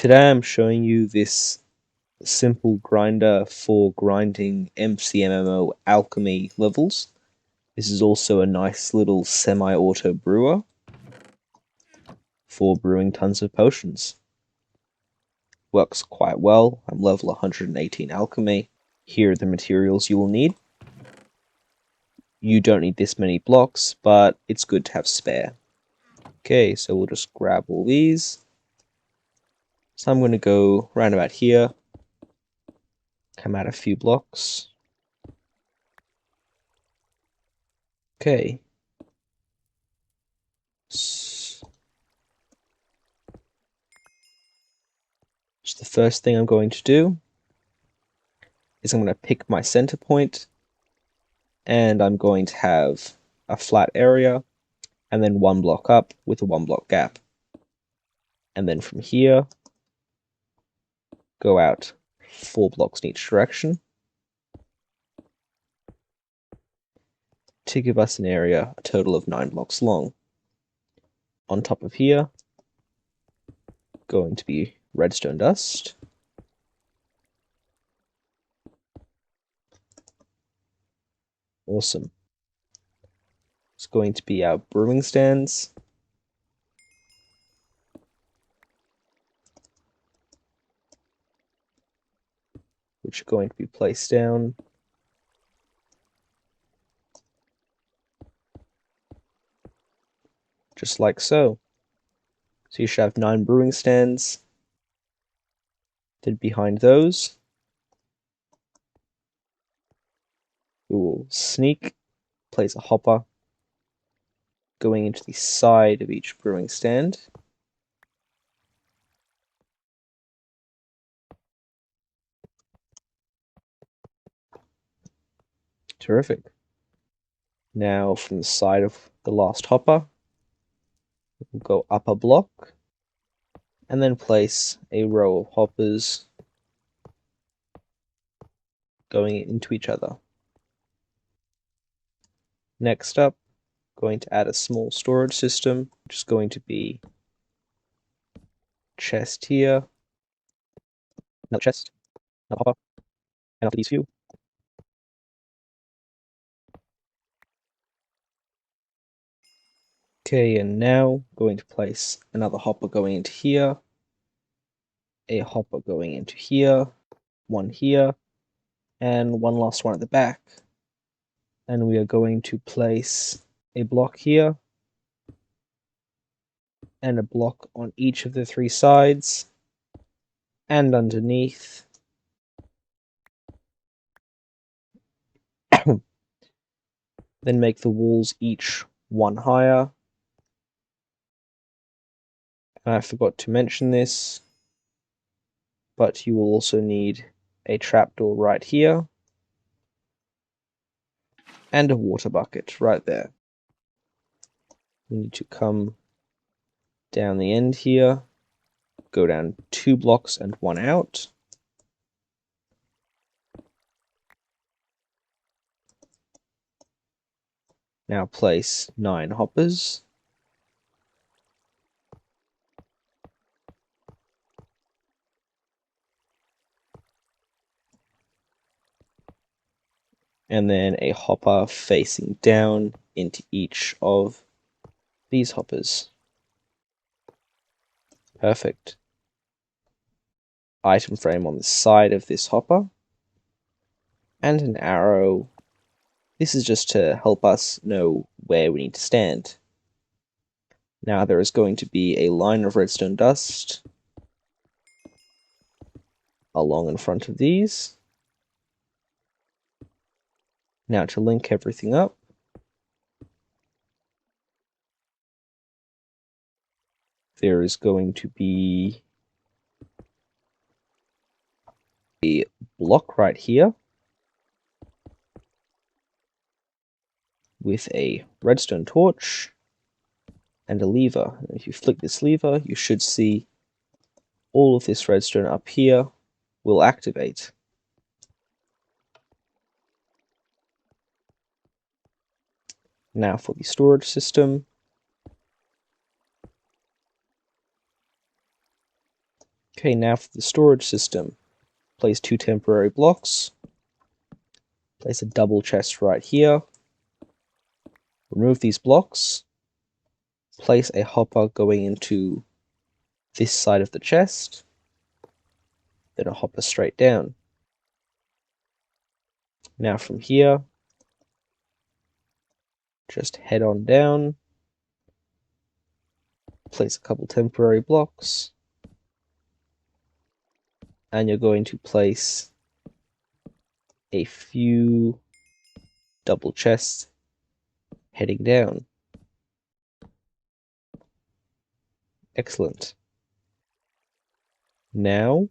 Today I'm showing you this simple grinder for grinding Mcmmo Alchemy levels. This is also a nice little semi-auto brewer for brewing tons of potions. Works quite well. I'm level 118 Alchemy. Here are the materials you will need. You don't need this many blocks, but it's good to have spare. Okay, so we'll just grab all these. So I'm going to go round about here, come out a few blocks. Okay. So the first thing I'm going to do is I'm going to pick my center point, and I'm going to have a flat area, and then one block up with a 1 block gap. And then from here, go out 4 blocks in each direction to give us an area a total of 9 blocks long. On top of here, going to be redstone dust. Awesome. It's going to be our brewing stands. Which are going to be placed down. Just like so. So you should have 9 brewing stands. Then behind those, we will sneak, place a hopper going into the side of each brewing stand. Terrific. Now from the side of the last hopper, we'll go up a block and then place a row of hoppers going into each other. Next up, going to add a small storage system, which is going to be chest here, another chest, another hopper, and after these few, okay, and now going to place another hopper going into here, a hopper going into here, one here, and one last one at the back. And we are going to place a block here, and a block on each of the 3 sides, and underneath. Then make the walls each 1 higher. And I forgot to mention this, but you will also need a trapdoor right here, and a water bucket right there. We need to come down the end here, go down 2 blocks and 1 out. Now place 9 hoppers. And then a hopper facing down into each of these hoppers. Perfect. Item frame on the side of this hopper, and an arrow. This is just to help us know where we need to stand. Now there is going to be a line of redstone dust along in front of these. Now to link everything up, there is going to be a block right here with a redstone torch and a lever. And if you flick this lever, you should see all of this redstone up here will activate. Now for the storage system. Okay, now for the storage system. Place 2 temporary blocks. Place a double chest right here. Remove these blocks. Place a hopper going into this side of the chest. Then a hopper straight down. Now from here, just head on down. Place a couple temporary blocks. And you're going to place a few double chests heading down. Excellent. Now,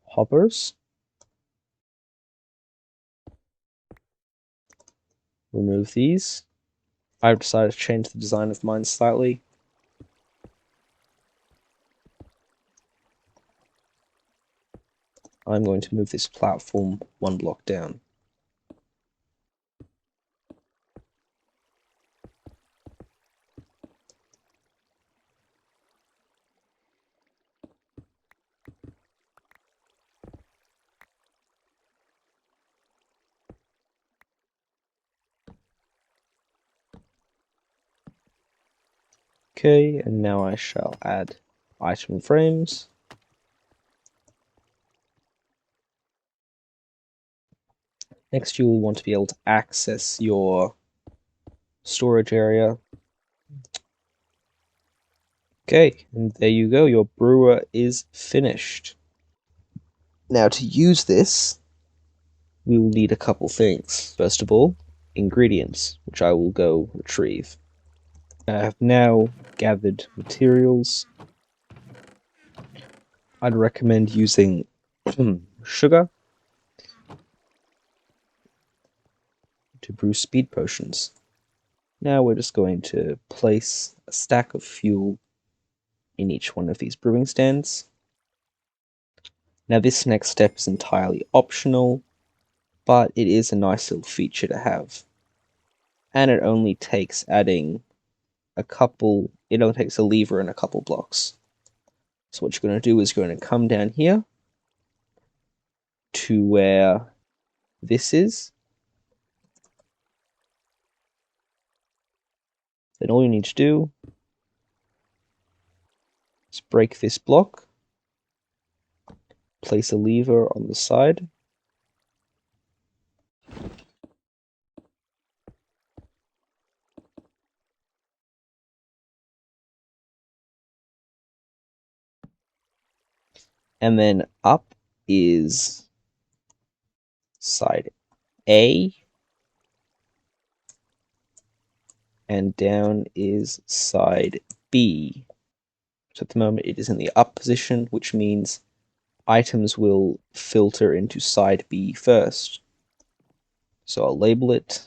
hoppers. Remove these. I've decided to change the design of mine slightly. I'm going to move this platform 1 block down. Okay, and now I shall add item frames. Next, you will want to be able to access your storage area. Okay, and there you go, your brewer is finished. Now to use this, we will need a couple things. First of all, ingredients, which I will go retrieve. I have now gathered materials. I'd recommend using sugar to brew speed potions. Now we're just going to place a stack of fuel in each one of these brewing stands. Now this next step is entirely optional, but it is a nice little feature to have. And it only takes adding it only takes a lever and a couple blocks. So what you're going to do is you're going to come down here to where this is. Then all you need to do is break this block, place a lever on the side, and then up is side A, and down is side B. So at the moment it is in the up position, which means items will filter into side B first. So I'll label it,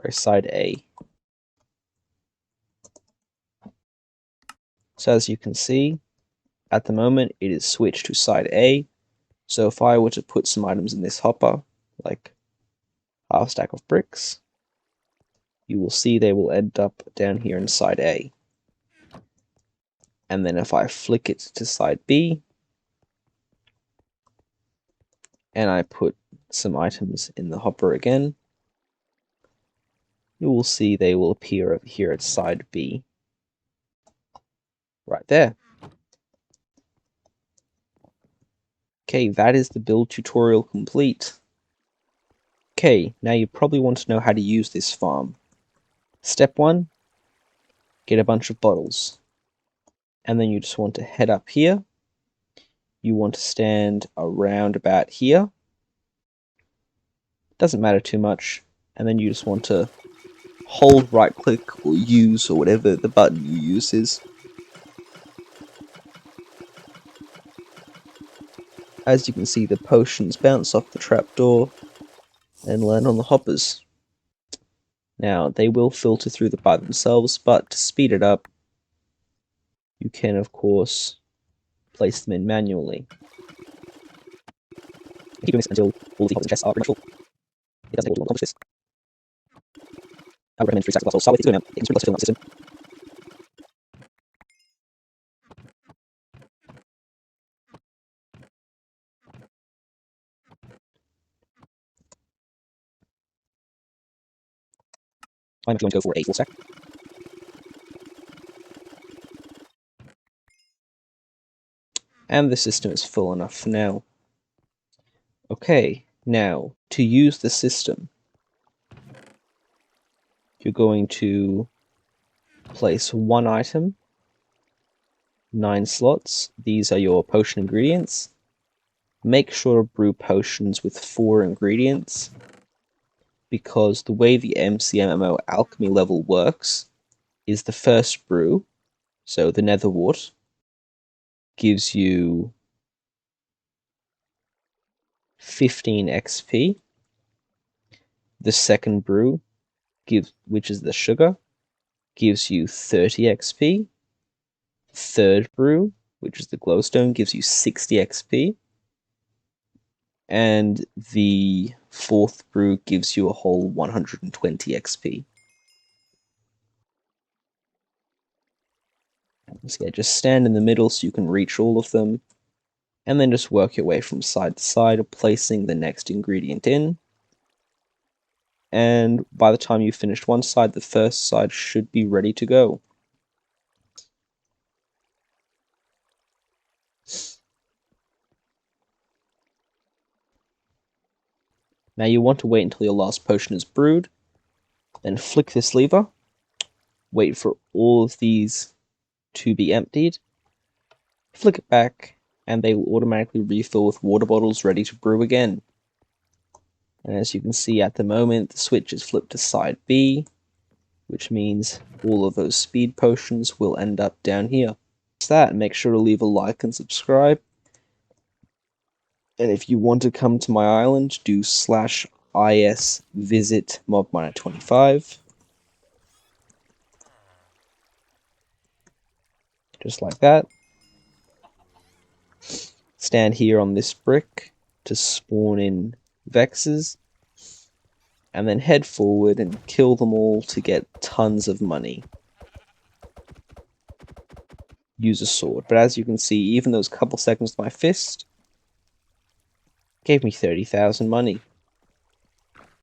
side A. So as you can see, at the moment it is switched to side A. So if I were to put some items in this hopper, like half stack of bricks, you will see they will end up down here in side A. And then if I flick it to side B, and I put some items in the hopper again, you will see they will appear over here at side B. Right there. Okay, that is the build tutorial complete. Okay, now you probably want to know how to use this farm. Step 1, get a bunch of bottles. And then you just want to head up here. You want to stand around about here. Doesn't matter too much. And then you just want to hold right click or use or whatever the button you use is. As you can see, the potions bounce off the trapdoor and land on the hoppers. Now, they will filter through by themselves, but to speed it up, you can, of course, place them in manually. Keep doing this until all the hoppers and chests are pretty much full. It does take a while to accomplish this. I would recommend 3 stacks of bottles. Start with 2 now. It can pretty close to filling up the system. I'm going to go for a full stack. And the system is full enough for now. Okay, now, to use the system, you're going to place one item, 9 slots. These are your potion ingredients. Make sure to brew potions with 4 ingredients, because the way the Mcmmo Alchemy level works is the first brew, so the netherwort, gives you 15 XP. The second brew, which is the sugar, gives you 30 XP. Third brew, which is the glowstone, gives you 60 XP. And the fourth brew gives you a whole 120 XP. So yeah, just stand in the middle so you can reach all of them, and then just work your way from side to side, placing the next ingredient in. And by the time you've finished one side, the first side should be ready to go. Now you want to wait until your last potion is brewed, then flick this lever, wait for all of these to be emptied, flick it back, and they will automatically refill with water bottles ready to brew again. And as you can see at the moment, the switch is flipped to side B, which means all of those speed potions will end up down here. That's that. Make sure to leave a like and subscribe. And if you want to come to my island, do /is visit mobminer25. Just like that. Stand here on this brick to spawn in Vexes, and then head forward and kill them all to get tons of money. Use a sword, but as you can see, even those couple seconds with my fist gave me 30,000 money.